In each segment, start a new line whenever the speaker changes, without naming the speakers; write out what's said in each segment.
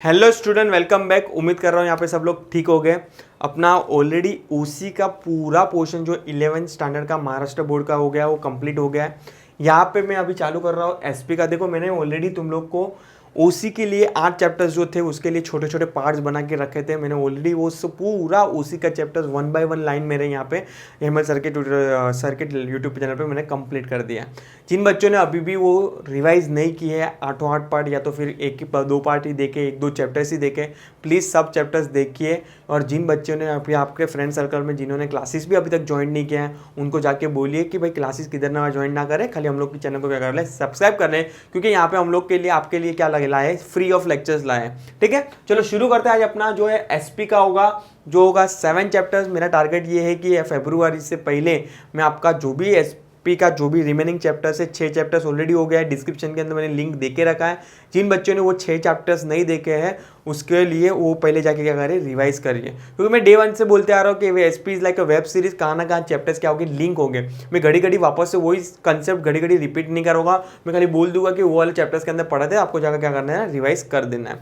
Hello student, welcome back. उम्मीद कर रहा हूँ यहाँ पे सब लोग ठीक हो गए। अपना ऑलरेडी ओसी का पूरा पोर्शन जो 11th स्टैंडर्ड का महाराष्ट्र बोर्ड का हो गया वो कंप्लीट हो गया है। यहाँ पे मैं अभी चालू कर रहा हूँ एसपी का। देखो, मैंने ऑलरेडी तुम लोग को ओसी के लिए 8 चैप्टर्स जो थे उसके लिए छोटे छोटे पार्ट्स बना के रखे थे। मैंने ऑलरेडी वो पूरा ओसी का चैप्टर्स 1 बाय 1 लाइन मेरे यहाँ पे हेमल सर्किट यूट्यूब चैनल पे मैंने कंप्लीट कर दिया। जिन बच्चों ने अभी भी वो रिवाइज नहीं की है 8 पार्ट या तो फिर एक ही 2 पार्ट ही देखे, 1-2 चैप्टर्स ही देखे, प्लीज़ सब चैप्टर्स देखिए। और जिन बच्चों ने अभी आपके फ्रेंड सर्कल में जिन्होंने क्लासेस भी अभी तक ज्वाइन नहीं किया है उनको जाके बोलिए कि भाई क्लासेस किधर ना ज्वाइन ना करें, खाली हम लोग के चैनल को क्या कर लें, सब्सक्राइब कर लें, क्योंकि यहाँ पे हम लोग के लिए आपके लिए क्या लाए, फ्री ऑफ लेक्चर्स लाए। ठीक है, चलो शुरू करते हैं। आज अपना जो है एसपी का होगा, जो होगा 7 चैप्टर्स। मेरा टारगेट ये है कि फरवरी से पहले मैं आपका जो भी एसपी का जो भी रिमेनिंग चैप्टर्स है, 6 चैप्टर्स ऑलरेडी हो गया है। डिस्क्रिप्शन के अंदर मैंने लिंक देके रखा है। जिन बच्चों ने वो 6 चैप्टर्स नहीं देखे हैं उसके लिए वो पहले जाके क्या करें, रिवाइज करिए। क्योंकि मैं डे 1 से बोलते आ रहा हूँ कि वे SP is like a web series, कहाँ ना कहाँ चैप्टर्स क्या होंगे, लिंक होंगे। मैं घड़ी घड़ी वापस से वही कंसेप्ट घड़ी घड़ी रिपीट नहीं करूँगा। मैं खाली बोल दूंगा कि वो वाले चैप्टर्स के अंदर पढ़ा थे, आपको जाकर क्या करना है, रिवाइज कर देना है।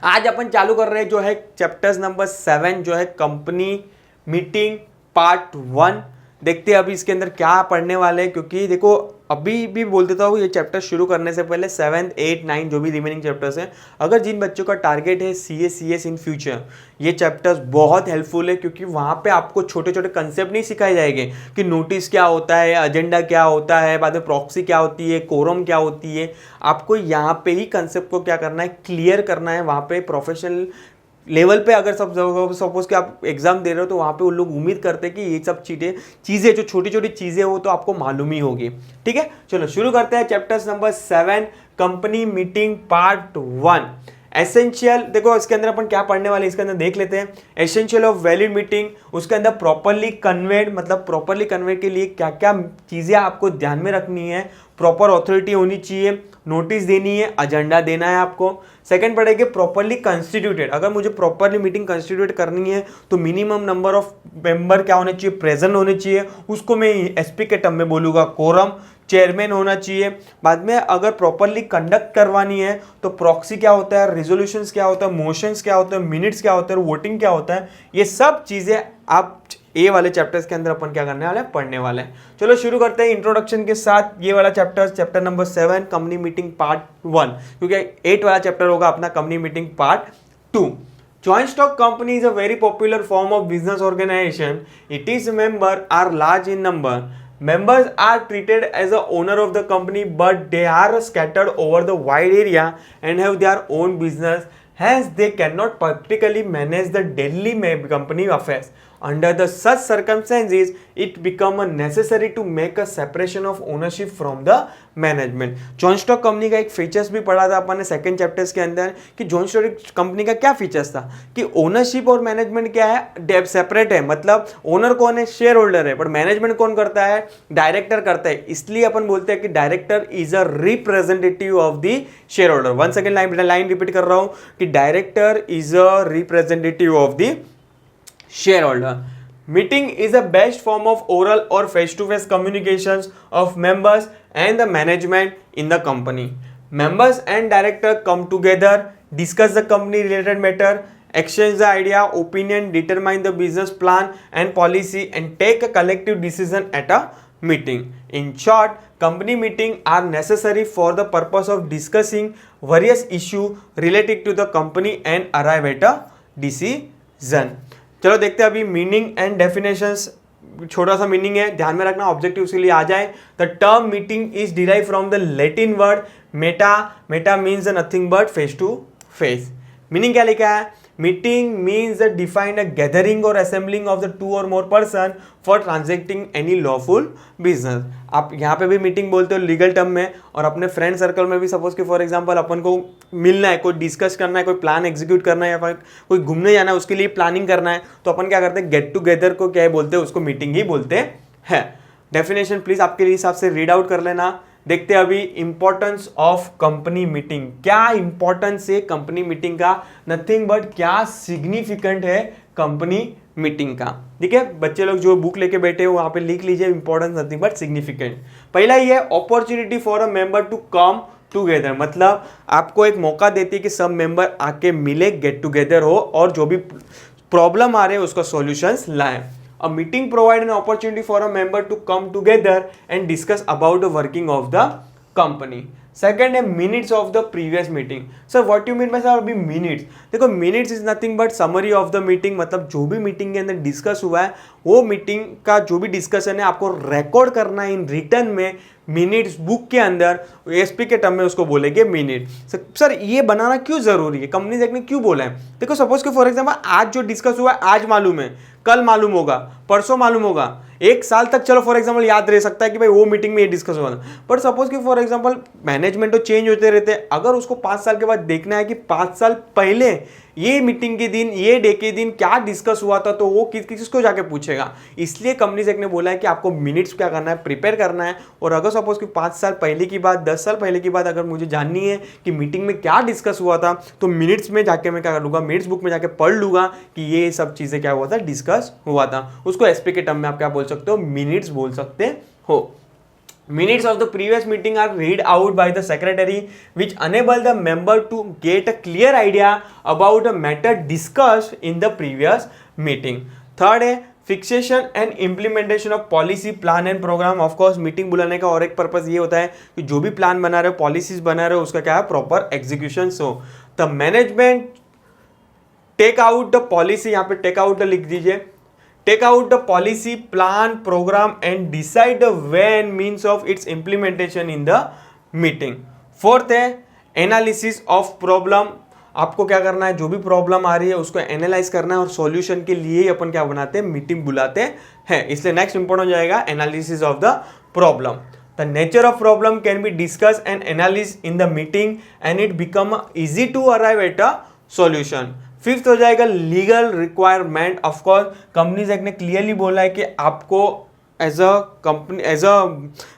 आज अपन चालू कर रहे हैं जो है चैप्टर्स नंबर 7 जो है कंपनी मीटिंग पार्ट 1। देखते हैं अभी इसके अंदर क्या पढ़ने वाले हैं, क्योंकि देखो अभी भी बोल देता हूँ ये चैप्टर शुरू करने से पहले 7, 8, 9 जो भी रिमेनिंग चैप्टर्स हैं, अगर जिन बच्चों का टारगेट है CS इन फ्यूचर, ये चैप्टर्स बहुत हेल्पफुल है। क्योंकि वहाँ पे आपको छोटे छोटे कंसेप्ट नहीं सिखाए जाएंगे कि नोटिस क्या होता है, एजेंडा क्या होता है, बाद में प्रॉक्सी क्या होती है, कोरम क्या होती है। आपको यहाँ पे ही कंसेप्ट को क्या करना है, क्लियर करना है। वहाँ पे प्रोफेशनल लेवल पे अगर सब सपोज कि आप एग्जाम दे रहे हो तो वहाँ पे उन लोग उम्मीद करते हैं कि ये सब चीज़ें जो छोटी छोटी चीज़ें हो तो आपको मालूम ही होगी। ठीक है, चलो शुरू करते हैं chapters number 7 company meeting part 1। Essential, देखो इसके अंदर अपन क्या पढ़ने वाले इसके अंदर देख लेते हैं। एसेंशियल ऑफ वैलिड मीटिंग, उसके अंदर प्रॉपरली कन्वेड, मतलब प्रॉपरली कन्वे के लिए क्या क्या चीज़ें आपको ध्यान में रखनी है। प्रॉपर ऑथोरिटी होनी चाहिए, नोटिस देनी है, एजेंडा देना है आपको। सेकंड पढ़ेंगे प्रॉपरली कंस्टिट्यूटेड। अगर मुझे प्रॉपरली मीटिंग कंस्टिट्यूट करनी है तो मिनिमम नंबर ऑफ मेंबर क्या होने चाहिए, प्रेजेंट होने चाहिए। उसको मैं एसपी के टर्म में बोलूँगा कोरम। चेयरमैन होना चाहिए। बाद में अगर प्रॉपरली कंडक्ट करवानी है तो प्रॉक्सी क्या होता है, रिजोल्यूशंस क्या होता है, मोशंस क्या होता है, मिनट्स क्या होता है, वोटिंग क्या होता है, ये सब चीज़ें आप ए वाले चैप्टर्स के अंदर अपन क्या करने वाले हैं, पढ़ने वाले हैं। चलो शुरू करते हैं इंट्रोडक्शन के साथ। ये वाला chapter number 7 company meeting part 1, क्योंकि 8 वाला चैप्टर होगा अपना company meeting part 2। Joint stock company is a very popular form of business organization. Its members are large in number. Members are treated as the owner of the company, but they are scattered over the wide area and have their own business. Hence, they cannot practically manage the daily company affairs. Under the such circumstances, it become necessary to make a separation of ownership from the management. Joint stock company का एक features भी पढ़ा था अपन ने second chapters के अंदर कि joint stock company का क्या फीचर्स था कि ओनरशिप और मैनेजमेंट क्या है, सेपरेट है। मतलब ओनर कौन है, शेयर होल्डर है, पर मैनेजमेंट कौन करता है, डायरेक्टर करता है। इसलिए अपन बोलते हैं कि director is a representative of the share holder. One second line repeat कर रहा हूं कि director is a representative of the shareholder. Meeting is a best form of oral or face-to-face communications of members and the management in the company. Members and director come together, discuss the company related matter, exchange the idea, opinion, determine the business plan and policy, and take a collective decision at a meeting. In short, company meetings are necessary for the purpose of discussing various issues related to the company and arrive at a decision. चलो देखते हैं अभी meaning and definitions. छोटा सा meaning है, ध्यान में रखना, ऑब्जेक्टिव उसके लिए आ जाए। The term meeting is derive from the Latin word meta. Meta means nothing but face to face. Meaning क्या लिखा है, meeting means defined a gathering और असेंबलिंग ऑफ द 2 और more person for transacting any lawful business. आप यहाँ पे भी meeting बोलते हो लीगल टर्म में, और अपने फ्रेंड सर्कल में भी सपोज कि फॉर एग्जांपल अपन को मिलना है, कोई डिस्कस करना है, कोई प्लान एग्जीक्यूट करना है, या फिर कोई घूमने जाना है उसके लिए प्लानिंग करना है, तो अपन क्या करते हैं, गेट टुगेदर को क्या बोलते हैं, उसको मीटिंग ही बोलते हैं। डेफिनेशन प्लीज आपके हिसाब से रीड आउट कर लेना। देखते हैं अभी इंपॉर्टेंस ऑफ कंपनी मीटिंग। क्या इंपॉर्टेंस है कंपनी मीटिंग का, नथिंग बट क्या सिग्निफिकेंट है कंपनी मीटिंग का। ठीक है, बच्चे लोग जो बुक लेके बैठे हो वहां पे लिख लीजिए इंपॉर्टेंस नथिंग बट सिग्निफिकेंट। पहला ये है opportunity for a member to come together, मतलब आपको एक मौका देती है कि सब मेंबर आके मिले, गेट टुगेदर हो और जो भी प्रॉब्लम आ रहे हैं उसका सॉल्यूशंस लाएं. A meeting provide an opportunity for a member to come together and discuss about the working of the company. Second है minutes of the previous meeting. Sir what you mean by sir अभी minutes? देखो minutes is nothing but summary of the meeting, मतलब जो भी meeting के अंदर discuss हुआ है वो मीटिंग का जो भी डिस्कशन है आपको रिकॉर्ड करना है इन रिटर्न में मिनट्स बुक के अंदर. एसपी के टर्म में उसको बोलेंगे मिनट. सर ये बनाना क्यों जरूरी है, कंपनीज एक्ट ने क्यों बोला है? देखो सपोज कि फॉर एग्जांपल आज जो डिस्कस हुआ है आज मालूम है, कल मालूम होगा, परसों मालूम होगा, एक साल तक चलो फॉर एग्जांपल याद रह सकता है कि भाई वो मीटिंग में ये डिस्कस हुआ था. बट सपोज कि फॉर एग्जांपल मैनेजमेंट तो चेंज होते रहते हैं, अगर उसको 5 साल के बाद देखना है कि 5 साल पहले ये मीटिंग के दिन ये डे के दिन क्या डिस्कस हुआ था, तो वो किसको जाके पूछेगा. इसलिए कंपनीज एक्ट ने बोला है कि आपको मिनट्स क्या करना है, प्रिपेयर करना है. और अगर सपोज कि 5 साल पहले की बात, 10 साल पहले की बात अगर मुझे जाननी है कि मीटिंग में क्या डिस्कस हुआ था, तो मिनट्स में जाके मैं क्या कर लूंगा, मिनट्स बुक में जाके पढ़ लूंगा कि ये सब चीजें क्या हुआ था, डिस्कस हुआ था. उसको एसपी के टर्म में आप क्या बोल सकते हो, मिनट्स बोल सकते हो. Minutes of the previous meeting are read out by the secretary, which enable the member to get a clear idea about the matter discussed in the previous meeting. Third है fixation and implementation of policy plan and programme. Of course meeting बुलाने का और एक purpose ये होता है कि जो भी प्लान बना रहे हो, पॉलिसीज बना रहे हो, उसका क्या है, proper execution. So the management take out the policy, यहाँ पे टेक आउट लिख दीजिए, take out the policy plan program and decide the way and means of its implementation in the meeting. Fourth है एनालिसिस ऑफ प्रॉब्लम. आपको क्या करना है, जो भी प्रॉब्लम आ रही है उसको एनालाइज करना है और सॉल्यूशन के लिए ही अपन क्या बनाते हैं, मीटिंग बुलाते हैं. इसलिए नेक्स्ट इंपॉर्टेंट हो जाएगा analysis of the problem. The nature of problem can be discussed and analyzed in the meeting and it become easy to arrive at a solution. Fifth हो जाएगा legal requirement. Of course companies act ने clearly बोला है कि आपको as a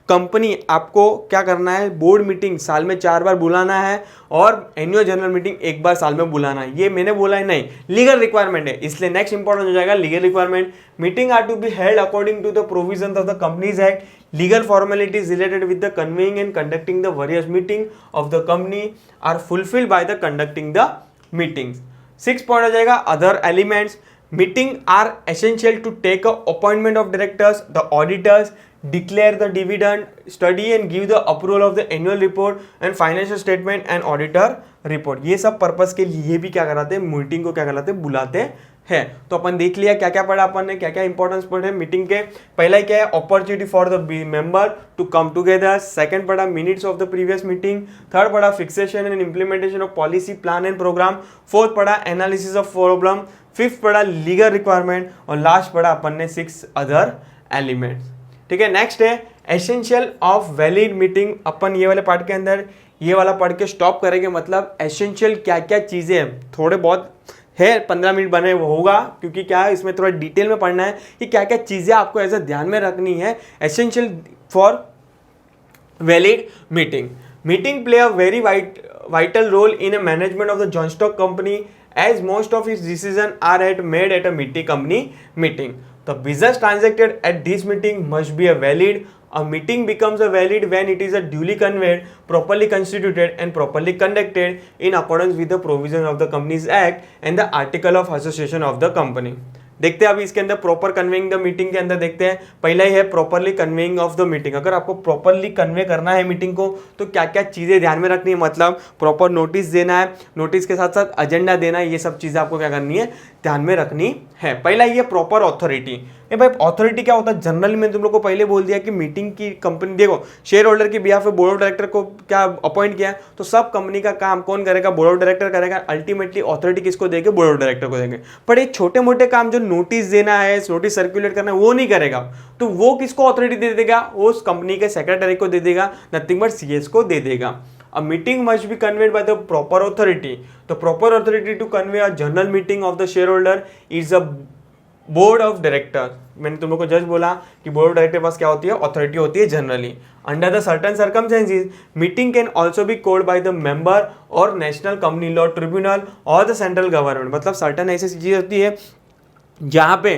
company आपको क्या करना है, बोर्ड मीटिंग साल में 4 बार बुलाना है और एनुअल जनरल मीटिंग 1 बार साल में बुलाना है. ये मैंने बोला है नहीं, लीगल रिक्वायरमेंट है. इसलिए नेक्स्ट इंपॉर्टेंट हो जाएगा legal requirement. Meeting are to be held according to the provisions of the Companies Act. Legal formalities related with the conveying and conducting the various meeting of the company are fulfilled by the conducting the meetings. 6 point हो जाएगा other elements. Meeting are essential to take a appointment of directors, the auditors, declare the dividend, study and give the approval of the annual report and financial statement and auditor report. ये सब purpose के लिए भी क्या कराते हैं, meeting को क्या कराते हैं, बुलाते है. तो अपन देख लिया क्या क्या पढ़ा अपन ने, क्या क्या इंपॉर्टेंस पढ़े मीटिंग के. पहला क्या है, opportunity for the member to come together. Second पढ़ा minutes of the previous meeting. Third पढ़ा fixation and implementation of policy plan and programme. Fourth पढ़ा एनालिसिस ऑफ प्रॉब्लम. फिफ्थ पढ़ा लीगल रिक्वायरमेंट और लास्ट पढ़ा अपन ने 6 अदर एलिमेंट्स. ठीक है, नेक्स्ट है एसेंशियल ऑफ वैलिड मीटिंग. अपन ये वाले पार्ट के अंदर ये वाला पढ़ के स्टॉप करेंगे. मतलब एसेंशियल क्या क्या चीजें हैं, थोड़े बहुत है 15 मिनट बने होगा, क्योंकि क्या है इसमें थोड़ा डिटेल में पढ़ना है कि क्या क्या चीजें आपको ऐसा ध्यान में रखनी है essential for valid meeting. Meeting play a very vital role in a management of the joint stock company as most of its decisions are made at a company meeting. The business transacted at this meeting must be a valid. A meeting becomes a valid when it is a duly convened, properly constituted and properly conducted in accordance with the provisions of the Companies Act and the article of association of the company. देखते हैं अभी इसके अंदर proper conveying the meeting के अंदर देखते हैं. पहला ही है properly conveying of the meeting. अगर आपको प्रॉपरली कन्वे करना है मीटिंग को तो क्या क्या चीज़ें ध्यान में रखनी है, मतलब प्रॉपर नोटिस देना है, नोटिस के साथ साथ एजेंडा देना है, ये सब चीज़ें आपको क्या करनी है, ध्यान में रखनी है. पहला ये प्रॉपर ऑथोरिटी. ये भाई ऑथोरिटी क्या होता है, जनरली मैंने तुम लोग को पहले बोल दिया कि मीटिंग की कंपनी, देखो शेयर होल्डर की बिहाफ पे बोर्ड ऑफ डायरेक्टर को क्या अपॉइंट किया, तो सब कंपनी का काम कौन करेगा, बोर्ड ऑफ डायरेक्टर करेगा. अल्टीमेटली ऑथोरिटी किसको देंगे, बोर्ड ऑफ डायरेक्टर को देंगे. पर एक छोटे मोटे काम जो नोटिस देना है, नोटिस सर्कुलेट करना है, वो नहीं करेगा, तो वो किसको ऑथोरिटी दे देगा, उस कंपनी के सेक्रेटरी को दे देगा, नथिंग बट सीएस को दे देगा. A meeting must be convened by the proper authority. The proper authority to convey a general meeting of the shareholder is a board of director. मैंने तुम लोग को जस्ट बोला कि बोर्ड ऑफ डायरेक्टर पास क्या होती है, अथॉरिटी होती है generally. Under the certain circumstances meeting can also be called by the member और नेशनल कंपनी लॉ ट्रिब्यूनल और द सेंट्रल गवर्नमेंट. मतलब सर्टन ऐसी चीज़ होती है जहाँ पे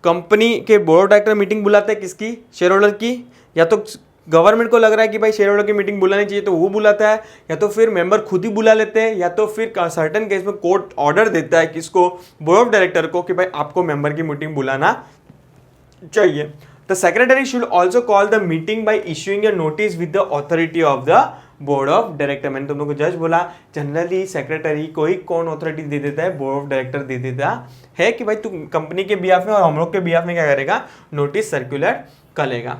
कंपनी के बोर्ड ऑफ डायरेक्टर मीटिंग बुलाते हैं, किसकी, शेयर होल्डर की, या तो गवर्नमेंट को लग रहा है कि भाई शेयर होल्डर की मीटिंग बुलानी चाहिए तो वो बुलाता है, या तो फिर मेंबर खुद ही बुला लेते हैं, या तो फिर सर्टेन केस में कोर्ट ऑर्डर देता है किसको, बोर्ड ऑफ डायरेक्टर को, कि भाई आपको मेंबर की मीटिंग बुलाना चाहिए। The secretary should also call the meeting by issuing a notice with the authority of the board of director. मैंने तुम लोग को जस्ट बोला जनरली सेक्रेटरी को ही कौन अथॉरिटी दे देता है, बोर्ड ऑफ डायरेक्टर दे देता है कि भाई तू कंपनी के बिहाफ में और हम लोग के बिहाफ में क्या करेगा, नोटिस सर्कुलर करेगा।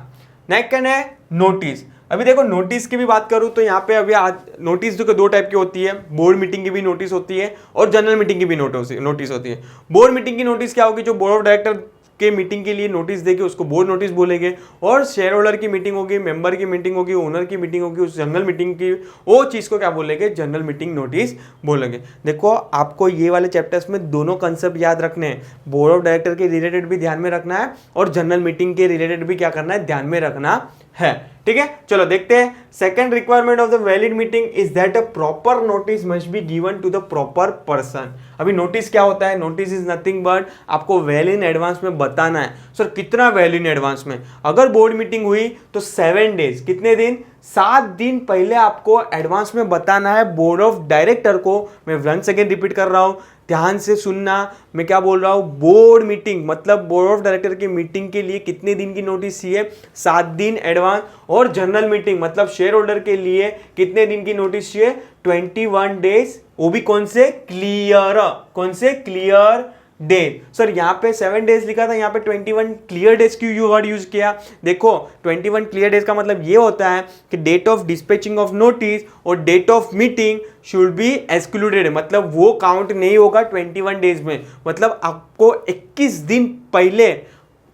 नेक्स्ट है नोटिस। अभी देखो नोटिस की भी बात करूं तो यहाँ पे अभी आज नोटिस जो दो टाइप की होती है, बोर्ड मीटिंग की भी नोटिस होती है और जनरल मीटिंग की भी नोटिस होती है। बोर्ड मीटिंग की नोटिस क्या होगी, जो बोर्ड ऑफ डायरेक्टर के मीटिंग के लिए नोटिस देके उसको बोर्ड नोटिस बोलेंगे, और शेयर होल्डर की मीटिंग होगी, मेंबर की मीटिंग होगी, ओनर की मीटिंग होगी, उस जनरल मीटिंग की वो चीज को क्या बोलेंगे, जनरल मीटिंग नोटिस बोलेंगे। देखो आपको ये वाले चैप्टर्स में दोनों कंसेप्ट याद रखने हैं, बोर्ड ऑफ डायरेक्टर के रिलेटेड भी ध्यान में रखना है और जनरल मीटिंग के रिलेटेड भी क्या करना है, ध्यान में रखना है। ठीक है, चलो देखते हैं। Second requirement of the valid meeting is that a proper notice must be given to the proper person. अभी नोटिस क्या होता है, नोटिस इज नथिंग बट आपको वेल इन एडवांस में बताना है। सर कितना वेल इन एडवांस में, अगर बोर्ड मीटिंग हुई तो 7 डेज, कितने दिन, 7 दिन पहले आपको एडवांस में बताना है बोर्ड ऑफ डायरेक्टर को। मैं वंस अगेन रिपीट कर रहा हूं, ध्यान से सुनना, मैं क्या बोल रहा हूं, बोर्ड मीटिंग मतलब बोर्ड ऑफ डायरेक्टर की मीटिंग के लिए कितने दिन की नोटिस चाहिए, 7 दिन एडवांस। और जनरल मीटिंग मतलब शेयर होल्डर के लिए कितने दिन की नोटिस चाहिए, 21 डेज, वो भी कौन से, क्लियर डे। सर यहाँ पे 7 डेज लिखा था, यहाँ पे 21 क्लियर डेज क्यों वर्ड यूज किया। देखो 21 क्लियर डेज का मतलब ये होता है कि date of dispatching of notice और date of meeting should be excluded, मतलब वो काउंट नहीं होगा 21 डेज में। मतलब आपको 21 दिन पहले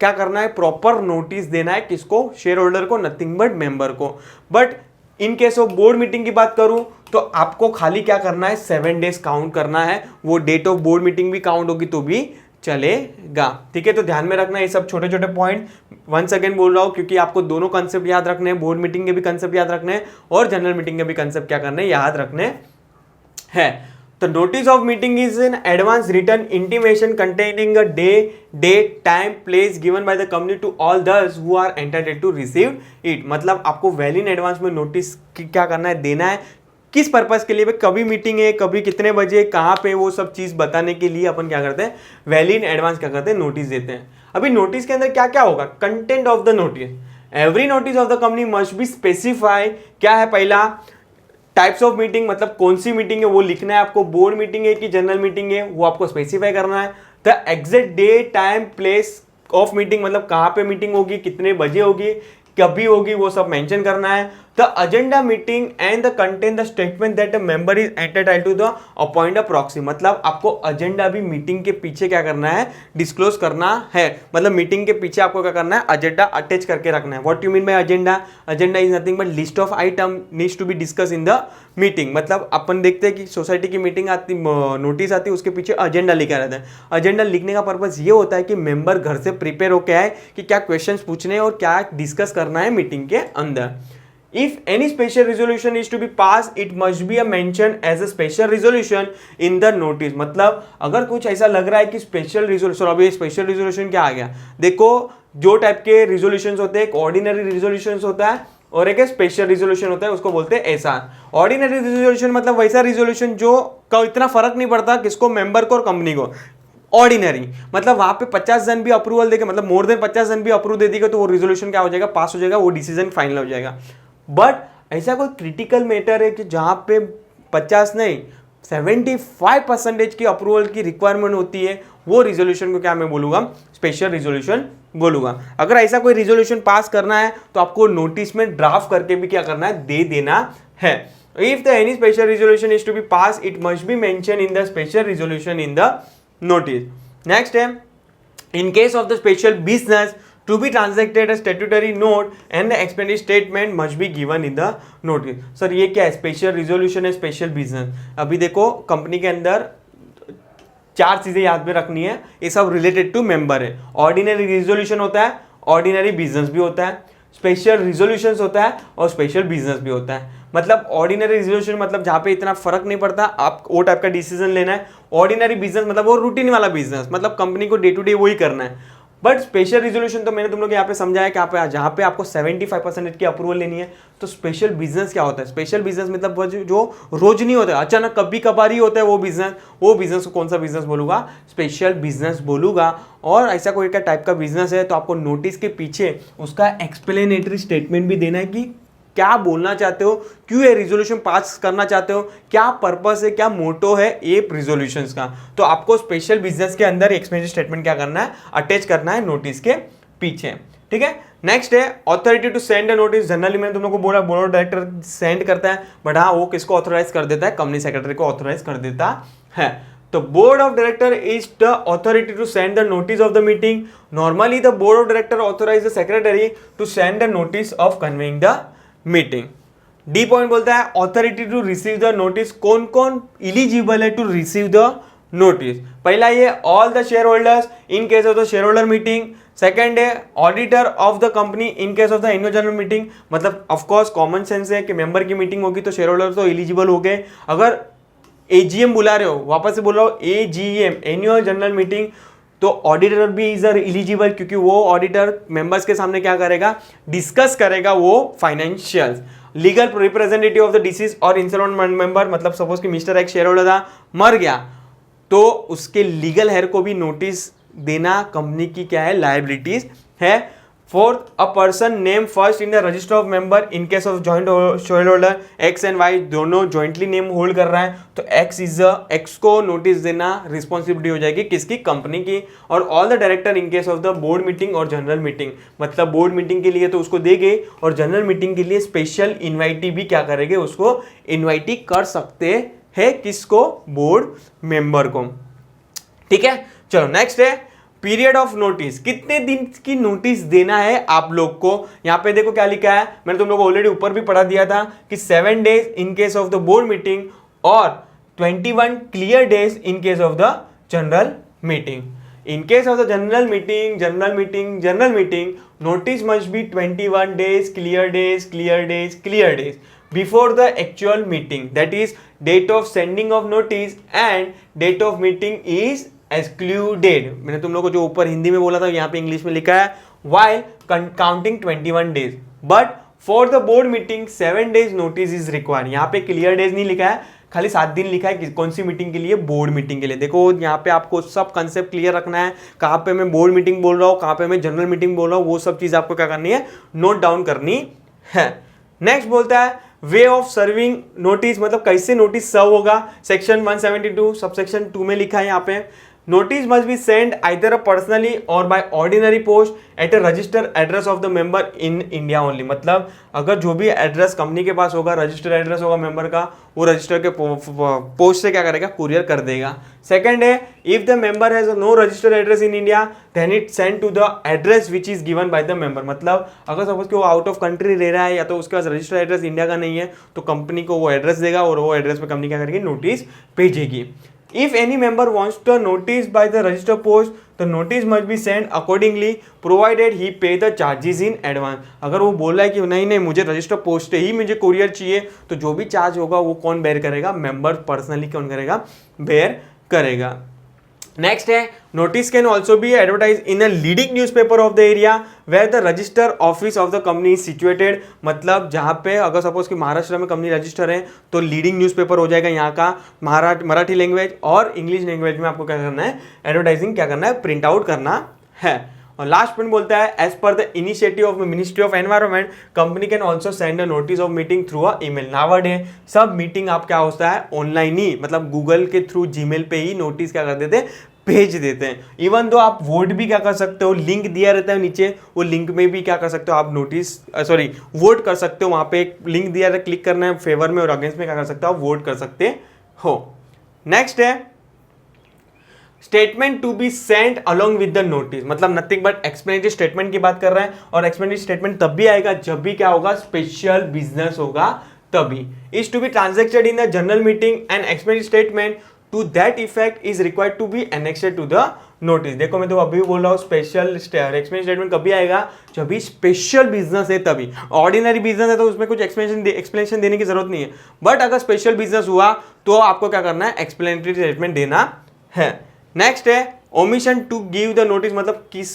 क्या करना है, प्रॉपर नोटिस देना है, किसको, शेयर होल्डर को, नथिंग बट मेंबर को। But in case of board meeting की बात करूं तो आपको खाली क्या करना है, 7 डेज काउंट करना है, वो डेट ऑफ बोर्ड मीटिंग भी काउंट होगी तो भी चलेगा। ठीक है, तो ध्यान में रखना ये सब छोटे छोटे पॉइंट। वंस अगेन बोल रहा हूं क्योंकि आपको दोनों कंसेप्ट याद रखने हैं, बोर्ड मीटिंग के भी कंसेप्ट याद रखने हैं और जनरल मीटिंग के भी कंसेप्ट क्या करने, याद रखने हैं। The notice of meeting is an advance written intimation containing a day, date, time, place given by the company to all those who are entitled to receive it। मतलब आपको well in advance में notice क्या करना है, देना है। किस purpose के लिए, कभी मीटिंग है, कभी कितने बजे, कहाँ पे, वो सब चीज बताने के लिए अपन क्या करते हैं, वेल इन एडवांस क्या करते हैं, नोटिस देते हैं। अभी नोटिस के अंदर क्या क्या होगा, content of the notice, every notice of the company must be specify. क्या है पहला, टाइप्स ऑफ मीटिंग मतलब कौन सी मीटिंग है वो लिखना है आपको, बोर्ड मीटिंग है कि जनरल मीटिंग है वो आपको स्पेसिफाई करना है। The exact day, time, place of meeting मतलब कहाँ पे मीटिंग होगी, कितने बजे होगी, कभी होगी, वो सब मेंशन करना है। The agenda meeting and the content the statement that a member is entitled to the appoint a proxy. मतलब आपको अजेंडा भी मीटिंग के पीछे क्या करना है, डिस्क्लोज करना है। मतलब मीटिंग के पीछे आपको क्या करना है, अजेंडा अटैच करके रखना है। What you mean by agenda, agenda is nothing but list of item needs to be discuss in the meeting. मतलब अपन देखते हैं कि सोसाइटी की मीटिंग आती, नोटिस आती है, उसके पीछे अजेंडा लिखा रहता है। अजेंडा लिखने का पर्पज ये होता है कि मेंबर घर से प्रिपेयर होकर आए कि क्या क्वेश्चंस पूछने और क्या डिस्कस करना है मीटिंग के अंदर। If any special resolution is to be passed, it must be mentioned as a special resolution in the notice। मतलब अगर कुछ ऐसा लग रहा है कि स्पेशल रिजोल्यूशन, अब ये स्पेशल रिजोल्यूशन क्या आ गया, देखो जो टाइप के रिजोल्यूशंस होते हैं, एक ऑर्डिनरी रिजोल्यूशंस होता है और एक स्पेशल रिजोल्यूशन होता है, उसको बोलते हैं एसआर। ऑर्डिनरी रिजोल्यूशन मतलब वैसा रिजोल्यूशन जो का इतना फर्क नहीं पड़ता किसको, मेंबर को और कंपनी को। ऑर्डिनरी मतलब वहां पे 50 जन भी अप्रूवल देगा, मतलब मोर देन 50 जन भी अप्रूव दे देगा तो वो रिजोल्यूशन क्या हो जाएगा, पास हो जाएगा, वो डिसीजन फाइनल हो जाएगा। बट ऐसा कोई क्रिटिकल मैटर है कि जहां पे 50 नहीं 75% की अप्रूवल की रिक्वायरमेंट होती है, वो रिजोल्यूशन को क्या मैं बोलूंगा, स्पेशल रिजोल्यूशन बोलूंगा। अगर ऐसा कोई रिजोल्यूशन पास करना है तो आपको नोटिस में ड्राफ्ट करके भी क्या करना है, दे देना है। If the any special resolution is to be pass, it must be mention in the special resolution in the notice. Next है, in case of the special business to be transacted a statutory note and the expenditure statement must be given in the notice। Sir ये क्या है, special resolution है, special business. अभी देखो company के अंदर 4 चीजें याद में रखनी है, ये सब रिलेटेड टू मेंबर है। ऑर्डिनरी रिजोल्यूशन होता है, ऑर्डिनरी बिजनेस भी होता है, स्पेशल रिजोल्यूशन होता है और स्पेशल बिजनेस भी होता है। मतलब ऑर्डिनरी रिजोल्यूशन मतलब जहां पे इतना फर्क नहीं पड़ता, आप वो टाइप का डिसीजन लेना है। ऑर्डिनरी बिजनेस मतलब वो रूटीन वाला बिजनेस, मतलब कंपनी को डे टू डे वही करना है। बट स्पेशल रिजोल्यूशन तो मैंने तुम लोग यहाँ पे समझाया कि आप जहाँ पे आपको 75% की अप्रूवल लेनी है। तो स्पेशल बिजनेस क्या होता है? स्पेशल बिजनेस मतलब वो जो रोज नहीं होता है, अचानक कभी कभार ही होता है वो बिजनेस को कौन सा बिजनेस बोलूंगा? स्पेशल बिजनेस बोलूंगा। और ऐसा कोई का टाइप का बिजनेस है तो आपको नोटिस के पीछे उसका एक्सप्लेनेटरी स्टेटमेंट भी देना है कि क्या बोलना चाहते हो, क्यों ये रिजोल्यूशन पास करना चाहते हो, क्या पर्पस है, क्या मोटो है ये रिजोल्यूशंस का। तो आपको स्पेशल बिजनेस के अंदर एक्सप्लेनेटरी स्टेटमेंट क्या करना है? अटैच करना है नोटिस के पीछे। ठीक है। नेक्स्ट है authority to send a notice. Generally मैंने तुम लोग को बोला बोर्ड ऑफ डायरेक्टर सेंड करता है, बट हाँ वो किसको ऑथोराइज कर देता है? कंपनी सेक्रेटरी को ऑथोराइज कर देता है। तो board of director is the authority to send the notice of the meeting. Normally the board of director authorize the secretary to send the notice of convening the meeting. D point बोलता है authority to receive the notice. कौन कौन eligible है to receive the notice? पहला ये all the share holders in case of the share holder meeting. Second है auditor of the company in case of the annual general meeting. मतलब of course common sense है कि member की meeting होगी तो share holder तो eligible हो गए। अगर एजीएम बुला रहे हो, वापस से बोल रहा हूं, एजीएम एनुअल जनरल मीटिंग, तो ऑडिटर भी इज एलिजिबल, क्योंकि वो ऑडिटर मेंबर्स के सामने क्या करेगा? डिस्कस करेगा वो financials. Legal representative of the disease और इंश्योरेंस मेंबर, मतलब सपोज कि मिस्टर एक्स शेयर होल्डर था, मर गया, तो उसके लीगल हेयर को भी नोटिस देना कंपनी की क्या है? लायबिलिटीज है। Fourth, a person name first in the register of member in case of joint share holder X and Y, दोनों जॉइंटली नेम होल्ड कर रहा है तो एक्स को नोटिस देना रिस्पॉन्सिबिलिटी हो जाएगी किसकी? कंपनी की। और all the director in case of the board meeting और जनरल मीटिंग, मतलब बोर्ड मीटिंग के लिए तो उसको देंगे और जनरल मीटिंग के लिए स्पेशल इन्वाइटी भी क्या करेंगे? उसको इन्वाइटी कर सकते हैं। किसको? बोर्ड मेंबर को। ठीक है। चलो नेक्स्ट है पीरियड ऑफ नोटिस। कितने दिन की नोटिस देना है आप लोग को? यहां पे देखो क्या लिखा है, मैंने तुम लोग को ऑलरेडी ऊपर भी पढ़ा दिया था कि 7 days in case of the board meeting और 21 clear days in case of the general meeting. In case of the general meeting notice must be 21 days clear days before the actual meeting, that is date of sending of notice and date of meeting is excluded. मैंने तुम लोग को जो ऊपर हिंदी में बोला था यहाँ पे इंग्लिश में लिखा है while counting 21 days, but for the board meeting 7 days notice is required. यहाँ पे क्लियर डेज नहीं लिखा है, खाली 7 दिन लिखा है। कौन सी मीटिंग के लिए? बोर्ड मीटिंग के लिए। देखो यहाँ पे आपको सब कंसेप्ट क्लियर रखना है, कहाँ पे मैं बोर्ड मीटिंग बोल रहा हूँ, कहाँ पे मैं जनरल मीटिंग बोल रहा हूँ, वो सब चीज आपको क्या करनी है? नोट डाउन करनी है। नेक्स्ट बोलता है वे ऑफ सर्विंग नोटिस, मतलब कैसे नोटिस सर्व होगा। सेक्शन 172 सबसेक्शन 2 में लिखा है यहाँ पे notice must be send either personally और by ordinary post at a registered address of the member in India only. मतलब अगर जो भी एड्रेस कंपनी के पास होगा, रजिस्टर्ड एड्रेस होगा मेंबर का, वो रजिस्टर के पोस्ट से क्या करेगा? कुरियर कर देगा। सेकंड है if the member has no registered address in India then it send to the address which is given by the member. मतलब अगर सपोज कि वो आउट ऑफ कंट्री रह रहा है या तो उसके पास रजिस्टर्ड एड्रेस इंडिया का नहीं है तो कंपनी को वो एड्रेस देगा और वो एड्रेस पे कंपनी क्या करेगी? नोटिस भेजेगी। If any member wants to notice by the register post, the notice must be sent accordingly, provided he pay the charges in advance. अगर वो बोल रहा है कि नहीं मुझे रजिस्टर पोस्ट से ही मुझे कुरियर चाहिए, तो जो भी चार्ज होगा वो कौन बेयर करेगा? मेंबर पर्सनली कौन करेगा? बेयर करेगा। नेक्स्ट है notice can also be advertise in a leading newspaper of the area where the register office of the company is situated. मतलब जहाँ पे अगर सपोज कि महाराष्ट्र में कंपनी रजिस्टर है तो लीडिंग न्यूज़पेपर हो जाएगा यहाँ का मराठी लैंग्वेज और इंग्लिश लैंग्वेज में आपको क्या करना है? एडवर्टाइजिंग क्या करना है? प्रिंट आउट करना है। और लास्ट पॉइंट बोलता है as per the initiative of ministry of environment company can also send a notice of meeting through a email. Nowadays सब मीटिंग आप क्या होता है? ऑनलाइन ही, मतलब गूगल के थ्रू जीमेल पे ही नोटिस क्या कर देते हैं? भेज देते हैं। इवन तो आप वोट भी क्या कर सकते हो, लिंक दिया रहता है नीचे, वो लिंक में भी क्या कर सकते हो आप? वोट कर सकते हो। वहां पे एक लिंक दिया रहता है, क्लिक करना है, फेवर में और अगेंस्ट में क्या कर सकते हो? आप वोट कर सकते हो। नेक्स्ट है statement to be sent along with the notice, मतलब नथिंग बट एक्सप्लेनेटरी स्टेटमेंट की बात कर रहे हैं। और एक्सप्लेनेटरी स्टेटमेंट तब भी आएगा जब भी क्या होगा? स्पेशल बिजनेस होगा तभी। Is to be transacted in the general meeting and explanatory statement to that effect is required to be annexed to the notice. देखो मैं तो अभी भी बोल रहा हूँ स्पेशल एक्सप्लेनेशन स्टेटमेंट कभी आएगा? जब भी स्पेशल बिजनेस है तभी। ऑर्डिनरी बिजनेस है तो उसमें कुछ एक्सप्लेनेशन देने की जरूरत नहीं है, बट अगर स्पेशल बिजनेस हुआ तो आपको क्या करना है? एक्सप्लेनेटरी स्टेटमेंट देना है। नेक्स्ट है omission to give the notice, मतलब किस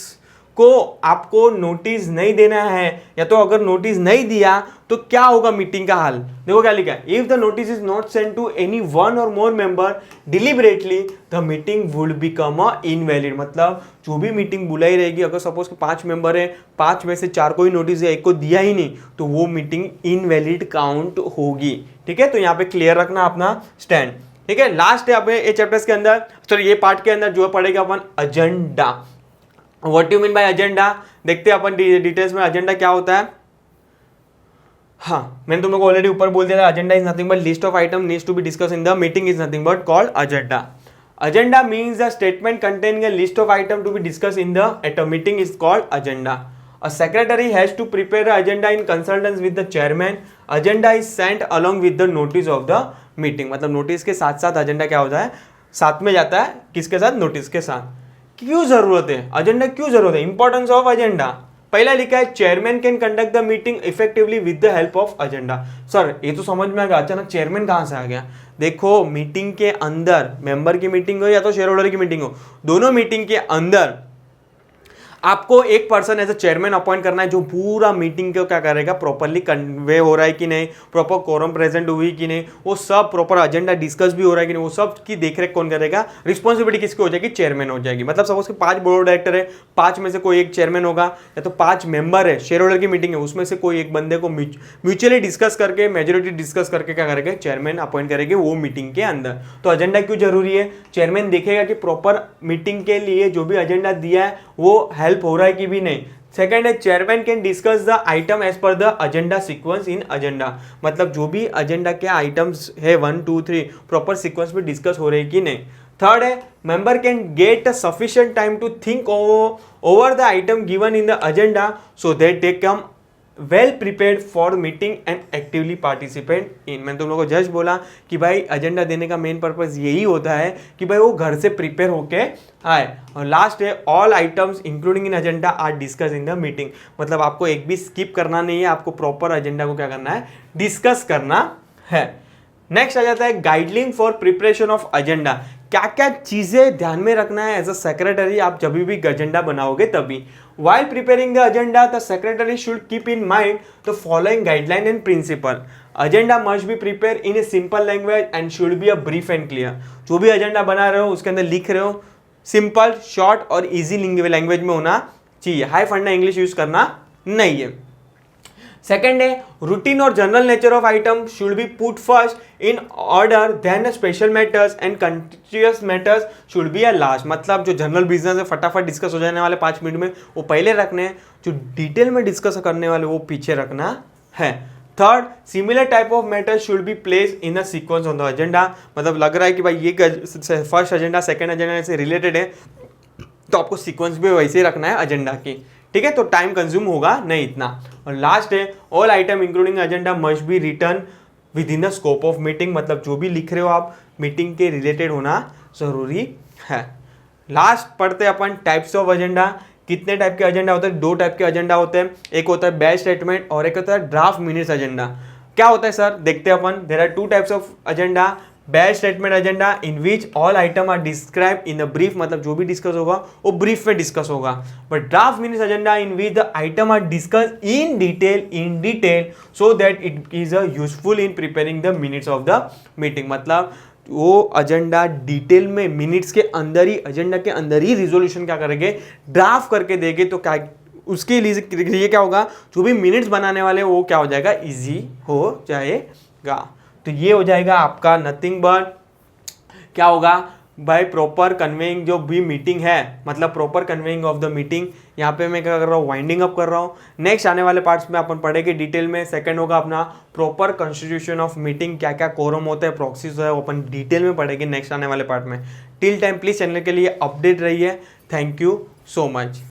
आपको नोटिस नहीं देना है, या तो अगर नोटिस नहीं दिया तो क्या होगा मीटिंग का हाल, देखो क्या लिखा है, if the notice is not send to any one और more member deliberately the meeting would become a invalid. मतलब जो भी मीटिंग बुलाई रहेगी, अगर सपोज 5 मेंबर है, 5 में से 4 को ही नोटिस दिया, 1 को दिया ही नहीं, तो वो मीटिंग इनवैलिड काउंट होगी। ठीक है, तो यहाँ पे क्लियर रखना अपना स्टैंड। ठीक है, लास्ट है अब ये चैप्टर्स के अंदर, सॉरी ये पार्ट के अंदर जो पढ़ेगा अपन agenda. What you mean by agenda, देखते हैं अपन डिटेल्स में एजेंडा क्या होता है। हाँ, मैंने तुम लोग को ऑलरेडी ऊपर बोल दिया था, agenda is nothing but list of item needs to be discuss in the meeting is nothing but called agenda. Agenda means the statement containing a list of items to be discussed at a meeting is called agenda. A secretary has to prepare the agenda in consultance with the chairman. Agenda is sent along with the notice of the meeting. मतलब notice के साथ साथ agenda क्या होता है, साथ में जाता है, किसके साथ, नोटिस के साथ। क्यों जरूरत है एजेंडा, क्यों जरूरत है, इंपॉर्टेंस ऑफ एजेंडा। पहला लिखा है chairman can conduct the meeting effectively with the help of agenda. Sir ये तो समझ में आ गया, अचानक चेयरमैन कहां से आ गया। देखो मीटिंग के अंदर मेंबर की मीटिंग हो या तो शेयर होल्डर की मीटिंग हो, दोनों मीटिंग के अंदर आपको एक person as a chairman appoint करना है, जो पूरा मीटिंग को क्या करेगा, प्रॉपरली कन्वे हो रहा है कि नहीं, प्रॉपर कोरम प्रेजेंट हुई कि नहीं, वो सब प्रॉपर एजेंडा डिस्कस भी हो रहा है कि नहीं, वो सब की देखरेख कौन करेगा, रिस्पॉन्सिबिलिटी किसकी हो जाएगी, चेयरमैन हो जाएगी। मतलब सपोज 5 बोर्ड डायरेक्टर है, 5 में से कोई एक चेयरमैन होगा, या तो 5 मेंबर है, शेयर होल्डर की मीटिंग है, उसमें से कोई एक बंदे को म्यूचुअली डिस्कस करके, मेजोरिटी डिस्कस करके क्या करेंगे, चेयरमैन अपॉइंट करेंगे वो मीटिंग के अंदर। तो एजेंडा क्यों जरूरी है, चेयरमैन देखेगा कि प्रॉपर मीटिंग के लिए जो भी एजेंडा दिया है वो हेल्प हो रहा है कि भी नहीं। सेकंड है chairman can discuss the item as per the agenda sequence in agenda. मतलब जो भी एजेंडा के आइटम्स है 1 2 3 प्रॉपर सीक्वेंस में डिस्कस हो रहे हैं कि नहीं। थर्ड है member can get sufficient time to think over the item given in the agenda so that they come well prepared for meeting and actively participate in. मैंने तुम लोगों को जस्ट बोला कि भाई एजेंडा देने का मेन पर्पज यही होता है कि भाई वो घर से प्रिपेयर होके आए। और लास्ट है all items including in agenda are discuss in the meeting. मतलब आपको एक भी स्किप करना नहीं है, आपको प्रॉपर एजेंडा को क्या करना है, डिस्कस करना है। नेक्स्ट आ जाता है guideline for preparation of agenda. क्या क्या चीजें ध्यान में रखना है एज अ सेक्रेटरी, आप जब भी एजेंडा बनाओगे तभी। While preparing the agenda, the secretary should keep in mind the following guideline and principle. Agenda must be prepared in a simple language and should be a brief and clear. जो भी agenda बना रहे हो उसके अंदर लिख रहे हो, सिंपल, शॉर्ट और इजी लैंग्वेज में होना चाहिए। हाई फंडा इंग्लिश यूज करना नहीं है। सेकेंड है रूटीन और general nature of item should be put first in order then special matters and continuous matters should be a last. मतलब जो जनरल बिजनेस है फटाफट डिस्कस हो जाने वाले 5 मिनट में वो पहले रखने हैं, जो डिटेल में डिस्कस करने वाले वो पीछे रखना है। Third similar type of matter should be place in a sequence on the agenda. मतलब लग रहा है कि भाई ये फर्स्ट एजेंडा सेकेंड एजेंडा से रिलेटेड है तो आपको सीक्वेंस भी वैसे ही रखना है एजेंडा की। ठीक है, तो टाइम कंज्यूम होगा नहीं इतना। और लास्ट है all item including agenda must be return with in the scope of meeting. मतलब जो भी लिख रहे हो आप मीटिंग के रिलेटेड होना जरूरी है। लास्ट पढ़ते हैं अपन टाइप्स ऑफ एजेंडा। कितने टाइप के एजेंडा होते हैं, 2 टाइप के एजेंडा होते हैं, एक होता है बैच स्टेटमेंट और एक होता है ड्राफ्ट मिनट्स एजेंडा। क्या होता है सर, देखते हैं अपन। There are 2 types of agenda. Batch statement agenda in which all item are describe in the brief. मतलब जो भी डिस्कस होगा वो ब्रीफ में डिस्कस होगा। But draft minutes agenda in which the item are discuss in detail so that it is a useful in preparing the minutes of the meeting. मतलब वो agenda detail में मिनट्स के अंदर ही, agenda के अंदर ही resolution क्या करेंगे, ड्राफ्ट करके देंगे, तो क्या उसके लिए क्या होगा, जो भी मिनट्स बनाने वाले वो क्या हो जाएगा, इजी हो जाएगा। तो ये हो जाएगा आपका नथिंग बट क्या होगा भाई, प्रॉपर कन्वेइंग जो भी मीटिंग है, मतलब proper conveying of the meeting. यहाँ पे मैं क्या कर रहा हूँ, वाइंडिंग अप कर रहा हूँ। नेक्स्ट आने वाले पार्ट्स में अपन पढ़ेंगे डिटेल में। सेकंड होगा अपना प्रॉपर कॉन्स्टिट्यूशन ऑफ मीटिंग, क्या क्या कोरम होता है, प्रॉक्सीज है, वो अपन डिटेल में पढ़ेंगे नेक्स्ट आने वाले पार्ट में। टिल टाइम प्लीज चैनल के लिए अपडेट रहिए। Thank you so much.